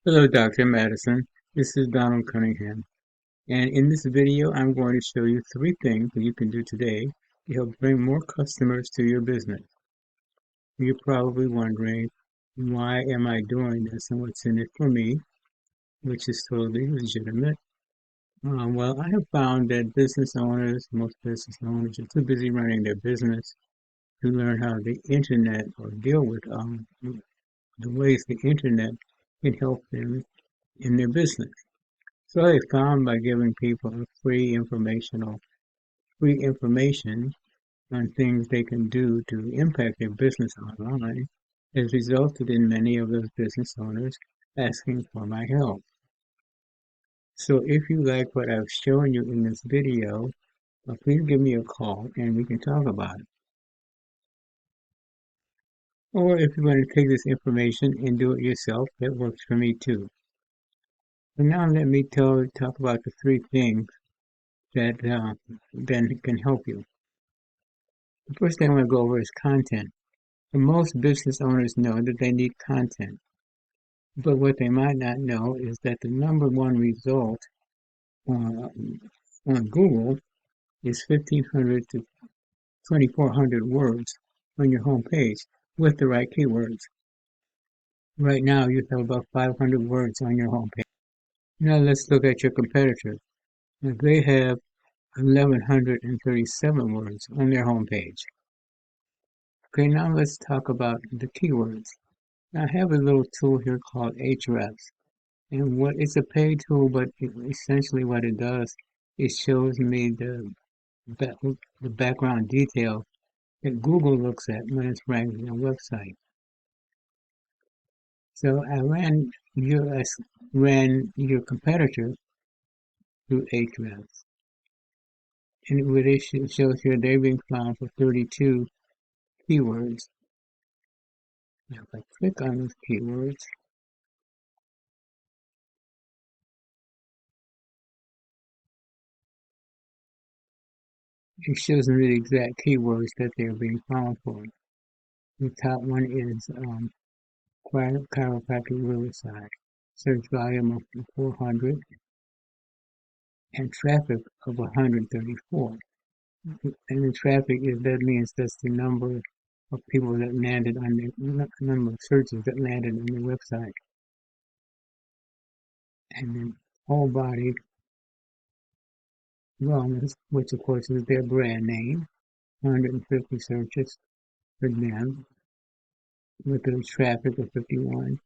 Hello, Dr. Madison. This is Donald Cunningham. And in this video, I'm going to show you three things that you can do today to help bring more customers to your business. You're probably wondering, why am I doing this and what's in it for me, which is totally legitimate. Well, I have found that most business owners are too busy running their business to learn how the internet or deal with the ways the internet can help them in their business. So they found by giving people free information on things they can do to impact their business online has resulted in many of those business owners asking for my help. So if you like what I've shown you in this video, please give me a call and we can talk about it. Or if you want to take this information and do it yourself, that works for me too. So now let me talk about the three things that then can help you. The first thing I want to go over is content. Most business owners know that they need content, but what they might not know is that the number one result on Google is 1,500 to 2,400 words on your home page with the right keywords. Right now, you have about 500 words on your home page. Now let's look at your competitors. They have 1,137 words on their home page. Okay, now let's talk about the keywords. Now I have a little tool here called Ahrefs. And what it's a paid tool, but essentially what it does, it shows me the background detail that Google looks at when it's ranking a website. So I ran your competitor through Ahrefs, and what it shows here, they're being found for 32 keywords. Now, if I click on those keywords, it shows me the exact keywords that they're being found for. The top one is chiropractic Riverside. Search volume of 400 and traffic of 134. And the traffic that means that's the number of people that landed on the number of searches that landed on the website. And then whole body wellness, which of course is their brand name, 150 searches for them with a traffic of 51.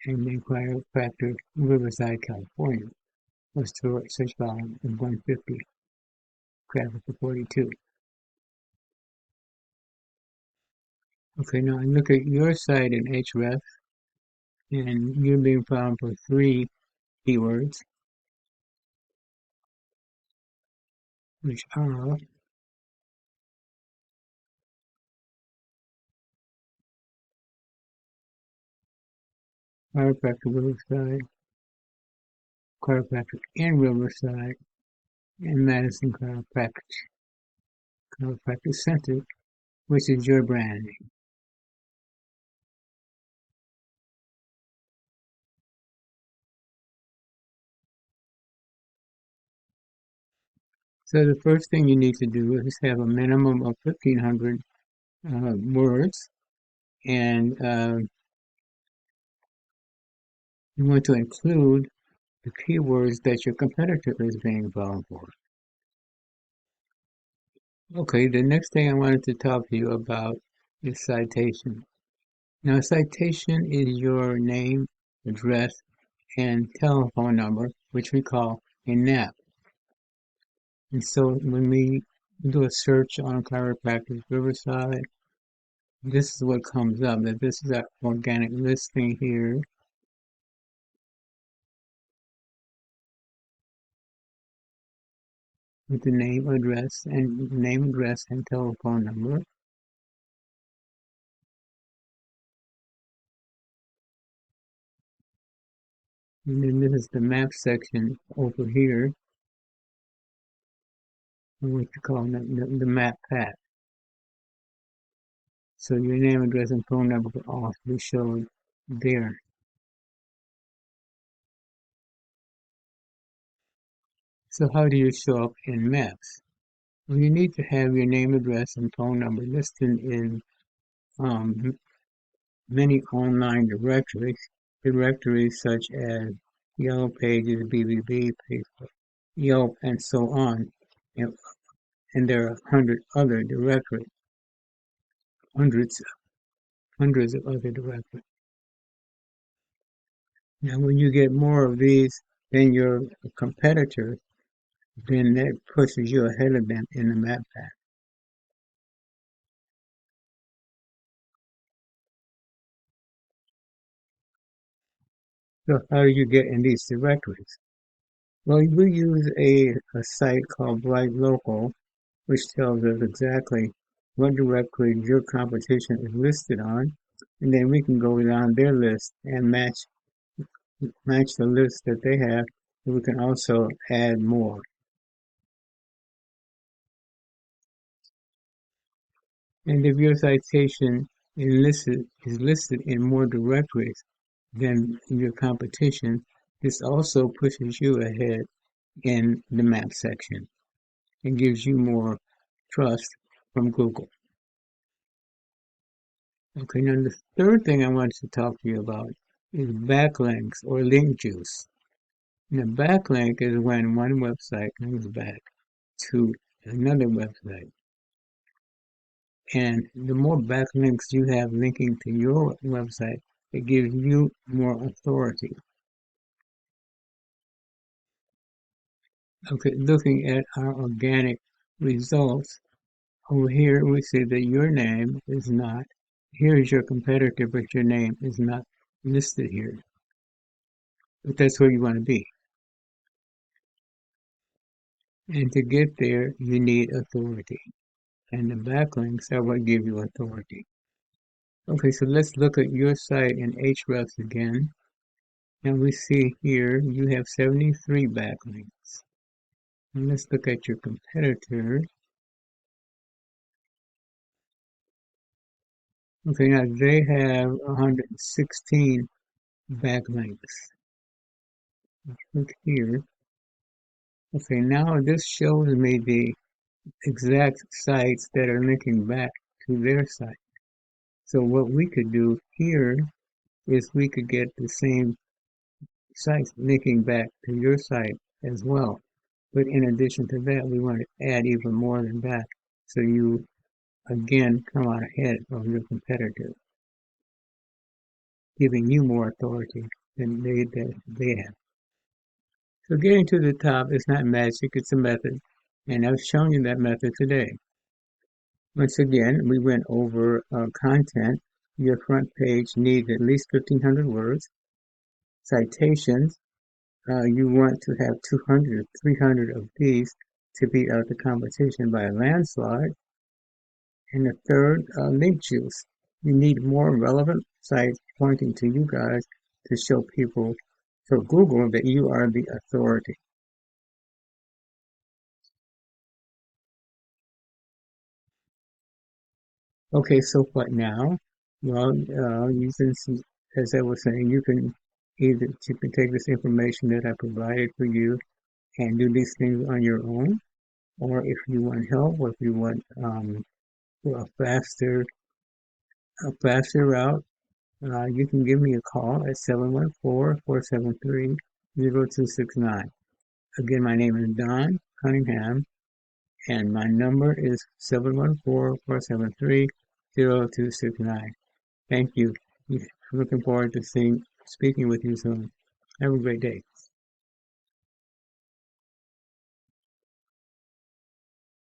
And then chiropractor Riverside, California was to search volume of 150. Traffic of 42. Okay, now I look at your site in Ahrefs, and you're being found for three keywords, which are chiropractic Riverside, chiropractic in Riverside, and Madison Chiropractic Center, which is your brand name. So the first thing you need to do is have a minimum of 1,500 words, and you want to include the keywords that your competitor is being found for. Okay, the next thing I wanted to talk to you about is citation. Now, citation is your name, address, and telephone number, which we call a NAP. And so when we do a search on chiropractic Riverside, this is what comes up, that this is our organic listing here. With the name, address, and telephone number. And then this is the map section over here, what you call the map path. So your name, address, and phone number will also be shown there. So how do you show up in Maps? Well, you need to have your name, address, and phone number listed in um, many online directories such as Yellow Pages, BBB, Facebook, Yelp, and so on. And, and there are other directories, hundreds, hundreds of other directories. Now, when you get more of these than your competitors, then that pushes you ahead of them in the map pack. So how do you get in these directories? Well, we use a site called Bright Local, which tells us exactly what directory your competition is listed on, and then we can go down their list and match the list that they have, and we can also add more. And if your citation is listed in more directories than your competition, this also pushes you ahead in the map section and gives you more trust from Google. Okay, now the third thing I wanted to talk to you about is backlinks or link juice. Now, backlink is when one website links back to another website. And the more backlinks you have linking to your website, it gives you more authority. Okay, looking at our organic results, over here we see that your name is not, here's your competitor, but your name is not listed here. But that's where you want to be. And to get there, you need authority. And the backlinks are what give you authority. Okay, so let's look at your site in Ahrefs again. And we see here you have 73 backlinks. And let's look at your competitor. Okay, now they have 116 backlinks. Look here. Okay, now this shows me the exact sites that are linking back to their site. So what we could do here is we could get the same sites linking back to your site as well. But in addition to that, we want to add even more than that. So you again come out ahead of your competitor, giving you more authority than they have. So getting to the top is not magic, it's a method. And I've shown you that method today. Once again, we went over content. Your front page needs at least 1,500 words. Citations, you want to have 200 or 300 of these to beat out the competition by a landslide. And the third, link juice. You need more relevant sites pointing to you guys to show people for Google that you are the authority. Okay, so what now? Well, you can see, as I was saying, you can take this information that I provided for you and do these things on your own, or if you want help, or if you want a faster route, you can give me a call at 714-473-0269. Again, my name is Don Cunningham, and my number is 714-473-0269. Thank you. I'm looking forward to speaking with you soon. Have a great day.